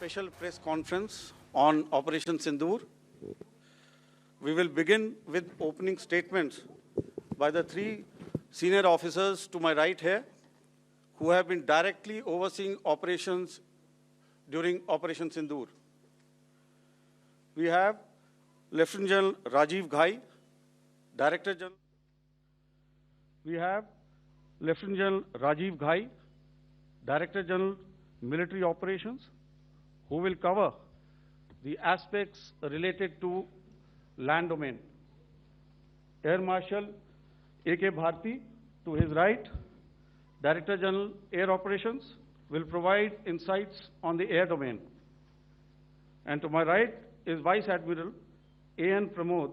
special press conference on Operation Sindoor. We will begin with opening statements by the three senior officers to my right here, who have been directly overseeing operations during Operation Sindoor. We have Lieutenant General Rajiv Ghai, Director General. We have Lieutenant General Rajiv Ghai, Director General Military Operations, who will cover the aspects related to land domain. Air Marshal A.K. Bharti, to his right, Director General Air Operations, will provide insights on the air domain. And to my right is Vice Admiral A.N. Pramod,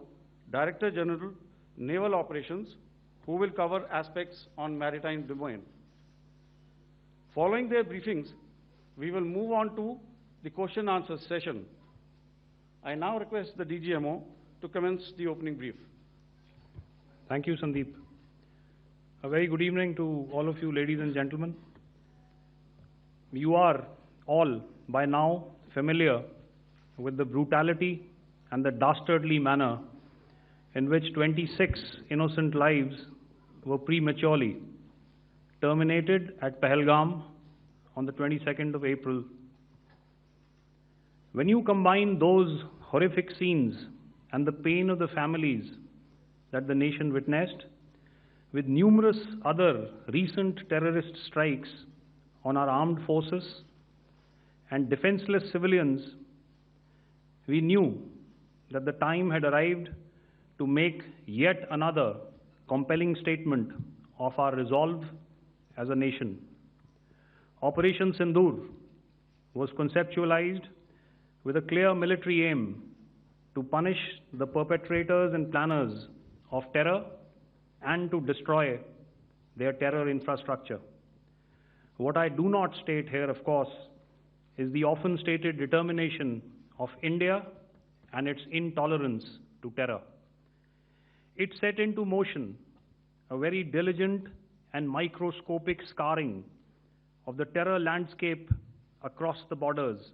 Director General Naval Operations, who will cover aspects on maritime domain. Following their briefings, we will move on to the question-answer session. I now request the DGMO to commence the opening brief. Thank you, Sandeep. A very good evening to all of you, ladies and gentlemen. You are all by now familiar with the brutality and the dastardly manner in which 26 innocent lives were prematurely terminated at Pahalgam on the 22nd of April. When you combine those horrific scenes and the pain of the families that the nation witnessed with numerous other recent terrorist strikes on our armed forces and defenseless civilians, we knew that the time had arrived to make yet another compelling statement of our resolve as a nation. Operation Sindoor was conceptualized with a clear military aim to punish the perpetrators and planners of terror and to destroy their terror infrastructure. What I do not state here, of course, is the often stated determination of India and its intolerance to terror. It set into motion a very diligent and microscopic scarring of the terror landscape across the borders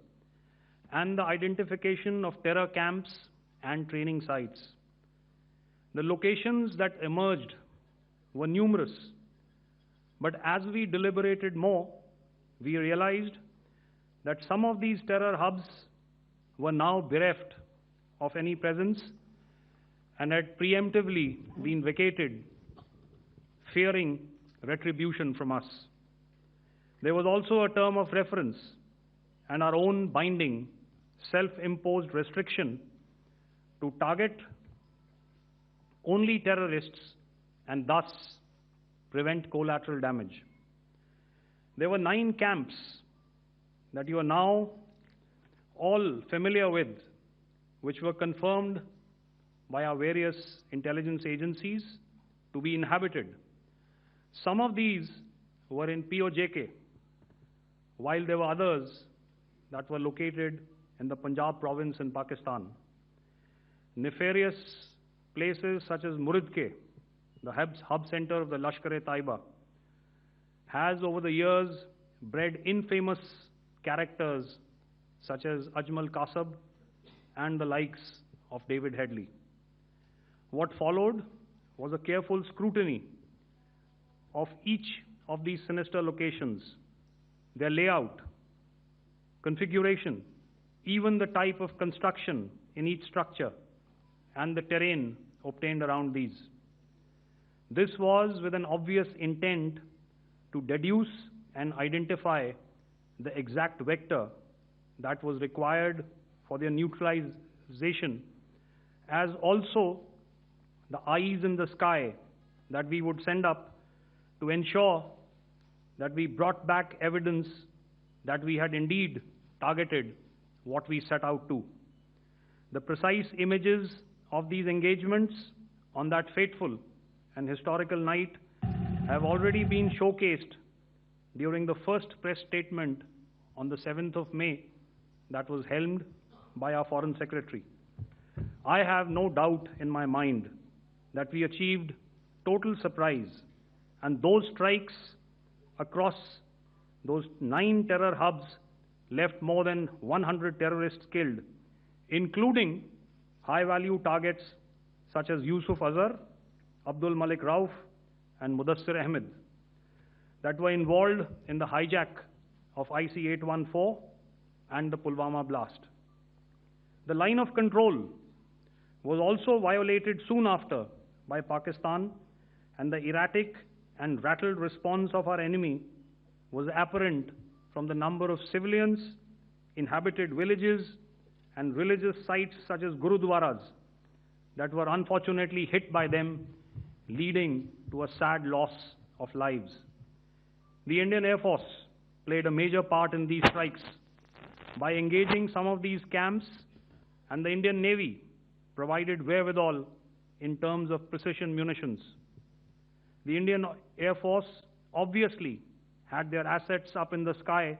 and the identification of terror camps and training sites. The locations that emerged were numerous, but as we deliberated more, we realized that some of these terror hubs were now bereft of any presence and had preemptively been vacated, fearing retribution from us. There was also a term of reference and our own binding, self-imposed restriction to target only terrorists and thus prevent collateral damage. There were 9 camps that you are now all familiar with, which were confirmed by our various intelligence agencies to be inhabited. Some of these were in POJK, while there were others that were located in the Punjab province in Pakistan. Nefarious places such as Muridke, the hub center of the Lashkar-e-Taiba, has over the years bred infamous characters such as Ajmal Kasab and the likes of David Headley. What followed was a careful scrutiny of each of these sinister locations, their layout, configuration, even the type of construction in each structure, and the terrain obtained around these. This was with an obvious intent to deduce and identify the exact vector that was required for their neutralization, as also the eyes in the sky that we would send up to ensure that we brought back evidence that we had indeed targeted what we set out to. The precise images of these engagements on that fateful and historical night have already been showcased during the first press statement on the 7th of May that was helmed by our Foreign Secretary. I have no doubt in my mind that we achieved total surprise, and those strikes across those 9 terror hubs left more than 100 terrorists killed, including high-value targets such as Yusuf Azhar, Abdul Malik Rauf, and Mudassir Ahmed that were involved in the hijack of IC-814 and the Pulwama blast. The line of control was also violated soon after by Pakistan, and the erratic and rattled response of our enemy was apparent from the number of civilians, inhabited villages, and religious sites such as Gurudwaras that were unfortunately hit by them, leading to a sad loss of lives. The Indian Air Force played a major part in these strikes by engaging some of these camps, and the Indian Navy provided wherewithal in terms of precision munitions. The Indian Air Force obviously had their assets up in the sky,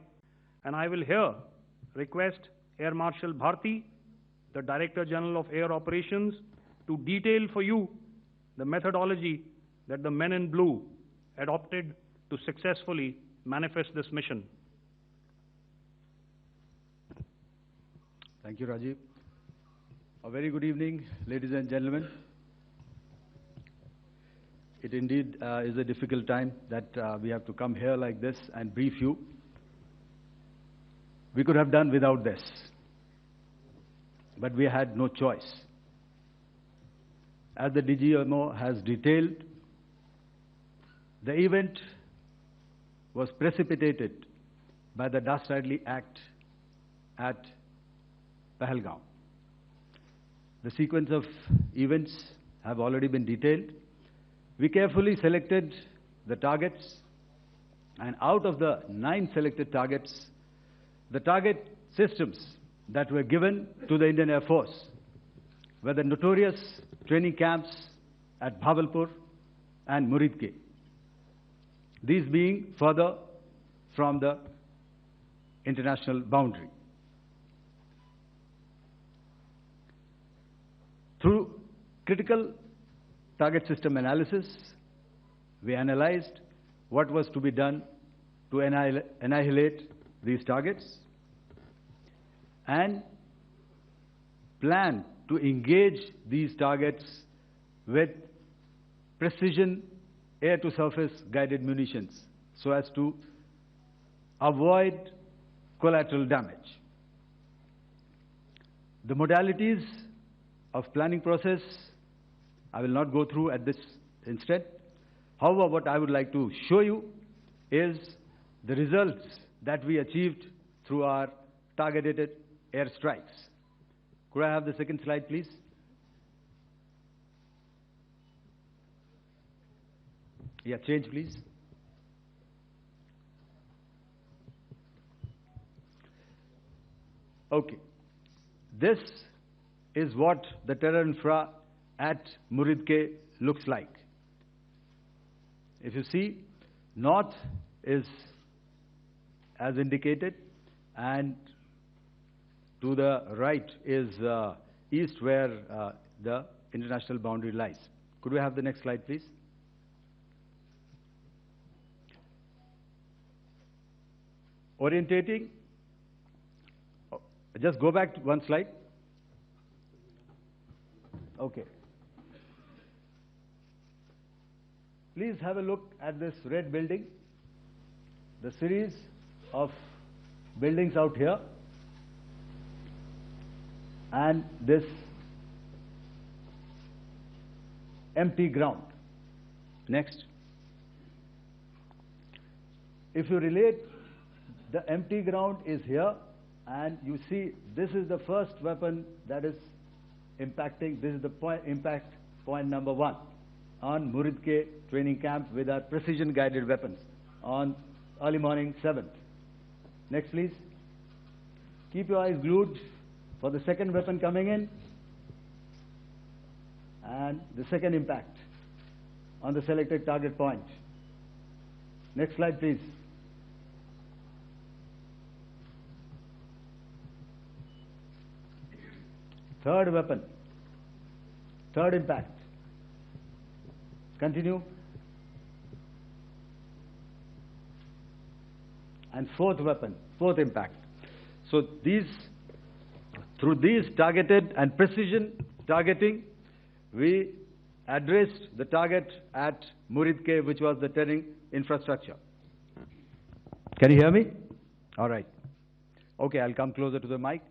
and I will here request Air Marshal Bharti, the Director General of Air Operations, to detail for you the methodology that the men in blue adopted to successfully manifest this mission. Thank you, Rajiv. A very good evening, ladies and gentlemen. It indeed is a difficult time that we have to come here like this and brief you. We could have done without this, but we had no choice. As the DGMO has detailed, the event was precipitated by the dastardly act at Pahalgaon. The sequence of events have already been detailed. We carefully selected the targets, and out of the 9 selected targets, the target systems that were given to the Indian Air Force were the notorious training camps at Bhavalpur and Muridke, these being further from the international boundary. Through critical target system analysis, we analyzed what was to be done to annihilate these targets and plan to engage these targets with precision air-to-surface guided munitions so as to avoid collateral damage. The modalities of planning process I will not go through at this instant. However, what I would like to show you is the results that we achieved through our targeted airstrikes. Could I have the second slide, please? Yeah, change, please. Okay. This is what the terror infra at Muridke looks like. If you see, north is as indicated, and to the right is east, where the international boundary lies. Could we have the next slide, please? Orientating. Just go back to one slide. Okay. Please have a look at this red building, the series of buildings out here, and this empty ground. Next. If you relate, the empty ground is here, and you see this is the first weapon that is impacting. This is the impact point number 1 on Muridke training camp with our precision guided weapons on early morning 7th. Next, please. Keep your eyes glued for the second weapon coming in and the second impact on the selected target point. Next slide, please. Third weapon, third impact. Continue. And fourth weapon, fourth impact. So through these targeted and precision targeting, we addressed the target at Murid Cave, which was the terrain infrastructure. Can you hear me? All right. Okay, I'll come closer to the mic.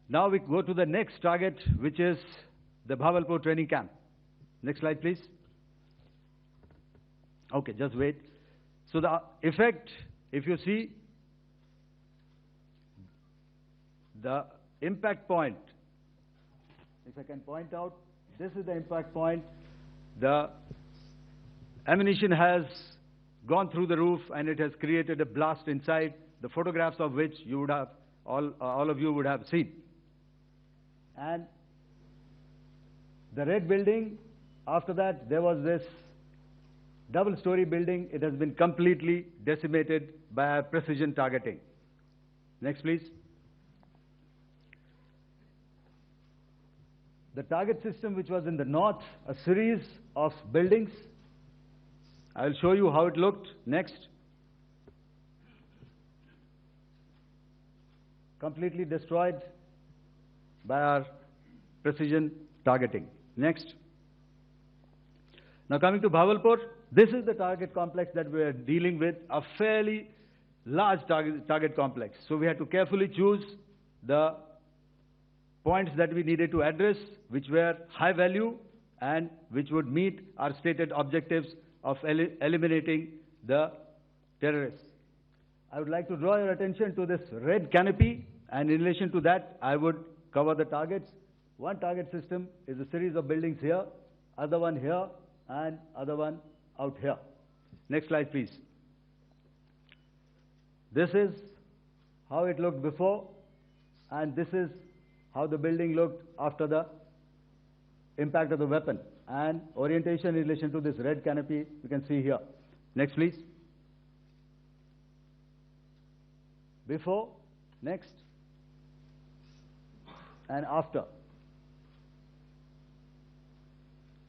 Now we go to the next target, which is the Bhavalpur training camp. Next slide, please. Okay, just wait. So the effect, if you see, the impact point, if I can point out, this is the impact point. The ammunition has gone through the roof and it has created a blast inside, the photographs of which you would have, all of you would have seen. And the red building, after that, there was this double-story building. It has been completely decimated by our precision targeting. Next, please. The target system, which was in the north, a series of buildings. I'll show you how it looked. Next. Completely destroyed by our precision targeting. Next. Now coming to Bhavalpur, this is the target complex that we are dealing with, a fairly large target complex. So we had to carefully choose the points that we needed to address, which were high value and which would meet our stated objectives of eliminating the terrorists. I would like to draw your attention to this red canopy, and in relation to that, I would cover the targets. One target system is a series of buildings here, other one here, and other one out here. Next slide, please. This is how it looked before, and this is how the building looked after the impact of the weapon. And orientation in relation to this red canopy, you can see here. Next, please. Before, next, and after.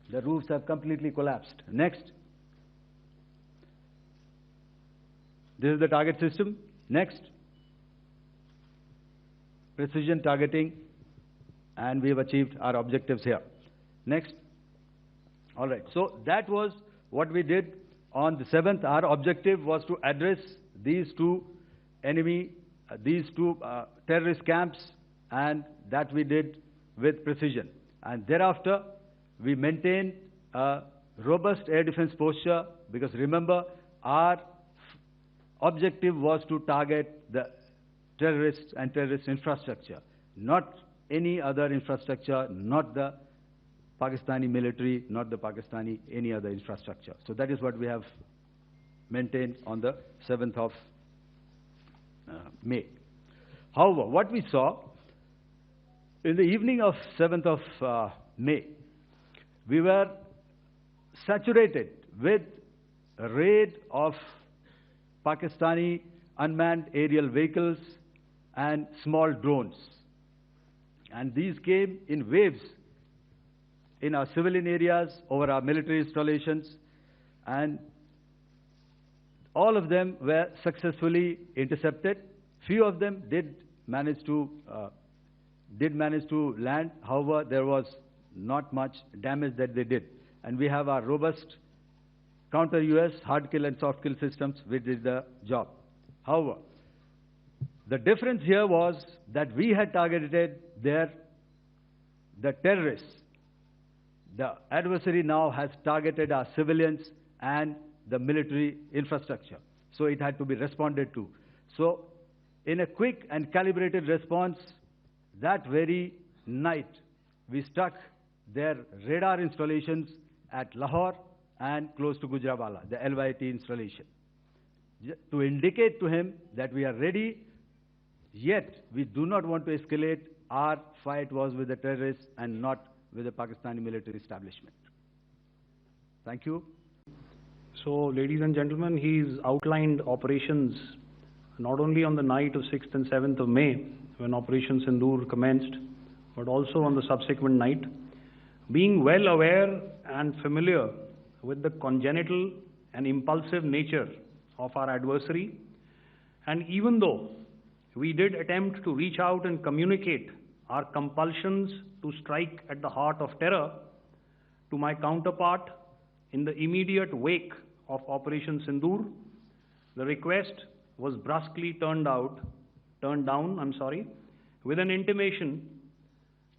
The roofs have completely collapsed. Next. This is the target system. Next. Precision targeting, and we have achieved our objectives here. Next. All right. So that was what we did on the 7th. Our objective was to address these two terrorist camps, and that we did with precision. And thereafter, we maintained a robust air defense posture, because remember, our objective was to target the terrorists and terrorist infrastructure, not any other infrastructure, not the Pakistani military, not the Pakistani any other infrastructure. So that is what we have maintained on the 7th of May. However, what we saw in the evening of 7th of May, we were saturated with a raid of Pakistani unmanned aerial vehicles and small drones. And these came in waves in our civilian areas, over our military installations, and all of them were successfully intercepted. Few of them did manage to land. However, there was not much damage that they did. And we have our robust counter-US hard kill and soft kill systems which did the job. However, the difference here was that we had targeted the terrorists. The adversary now has targeted our civilians and the military infrastructure. So it had to be responded to. So in a quick and calibrated response, that very night, we struck their radar installations at Lahore and close to Gujranwala, the LYT installation, to indicate to him that we are ready, yet we do not want to escalate. Our fight was with the terrorists and not with the Pakistani military establishment. Thank you. So, ladies and gentlemen, he's outlined operations not only on the night of 6th and 7th of May, when Operation Sindoor commenced, but also on the subsequent night. Being well aware and familiar with the congenital and impulsive nature of our adversary, and even though we did attempt to reach out and communicate our compulsions to strike at the heart of terror to my counterpart in the immediate wake of Operation Sindoor. The request was brusquely turned down, with an intimation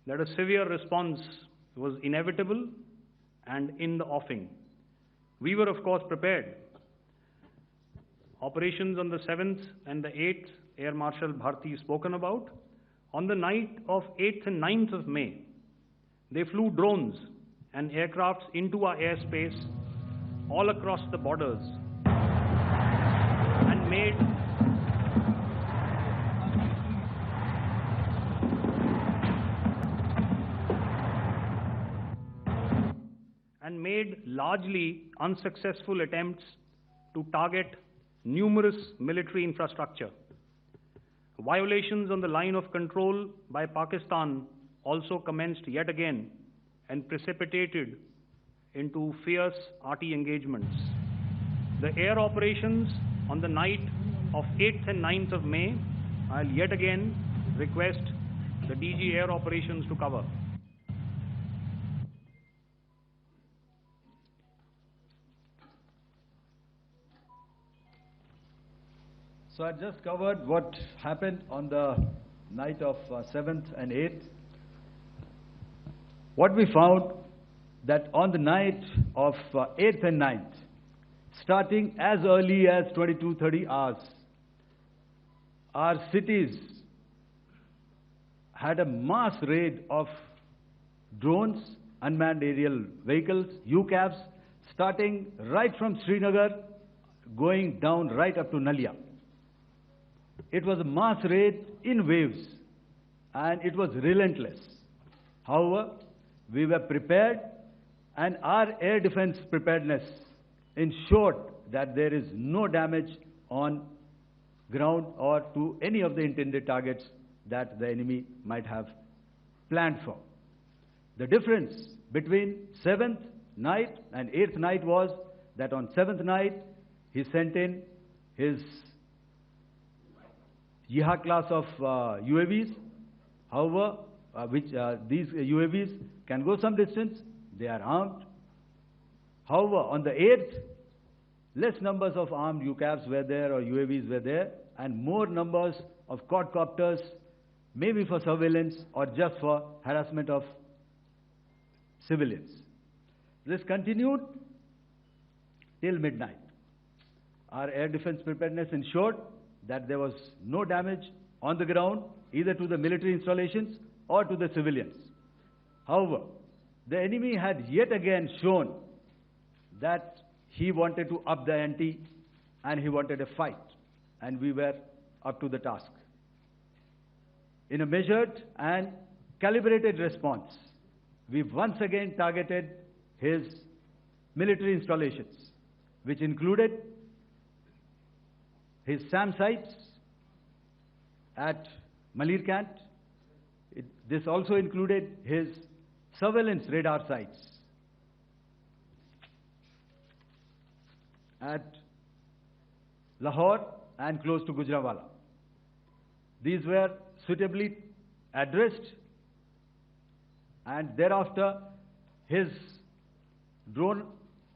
that a severe response was inevitable and in the offing. We were, of course, prepared. Operations on the 7th and the 8th, Air Marshal Bharti spoken about. On the night of 8th and 9th of May, they flew drones and aircrafts into our airspace all across the borders and made largely unsuccessful attempts to target numerous military infrastructure. Violations on the line of control by Pakistan also commenced yet again and precipitated into fierce arty engagements. The air operations on the night of 8th and 9th of May, I'll yet again request the DG Air Operations to cover. So I just covered what happened on the night of 7th and 8th. What we found that on the night of 8th and 9th, starting as early as 22:30 hours, our cities had a mass raid of drones, unmanned aerial vehicles, UCAVs, starting right from Srinagar, going down right up to Nalia. It was a mass raid in waves, and it was relentless. However, we were prepared, and our air defense preparedness ensured that there is no damage on ground or to any of the intended targets that the enemy might have planned for. The difference between 7th night and 8th night was that on 7th night, he sent in his Jihad class of UAVs, however, these UAVs can go some distance, they are armed. However, on the 8th, less numbers of armed UCAVs were there or UAVs were there, and more numbers of quadcopters, maybe for surveillance or just for harassment of civilians. This continued till midnight. Our air defense preparedness ensured that there was no damage on the ground, either to the military installations or to the civilians. However, the enemy had yet again shown that he wanted to up the ante and he wanted a fight, and we were up to the task. In a measured and calibrated response, we once again targeted his military installations, which included his SAM sites at Malirkant. This also included his surveillance radar sites at Lahore and close to Gujranwala. These were suitably addressed, and thereafter his drone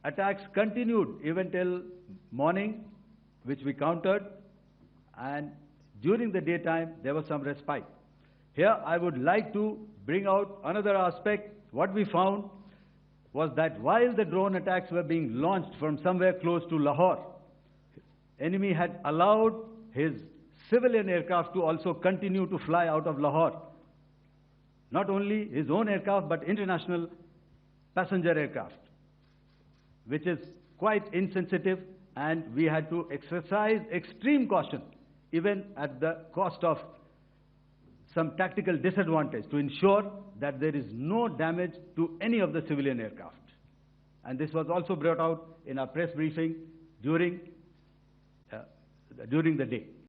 attacks continued even till morning, which we countered, and during the daytime there was some respite. Here I would like to bring out another aspect. What we found was that while the drone attacks were being launched from somewhere close to Lahore, enemy had allowed his civilian aircraft to also continue to fly out of Lahore. Not only his own aircraft, but international passenger aircraft, which is quite insensitive, and we had to exercise extreme caution, even at the cost of some tactical disadvantage, to ensure that there is no damage to any of the civilian aircraft. And this was also brought out in our press briefing during the day.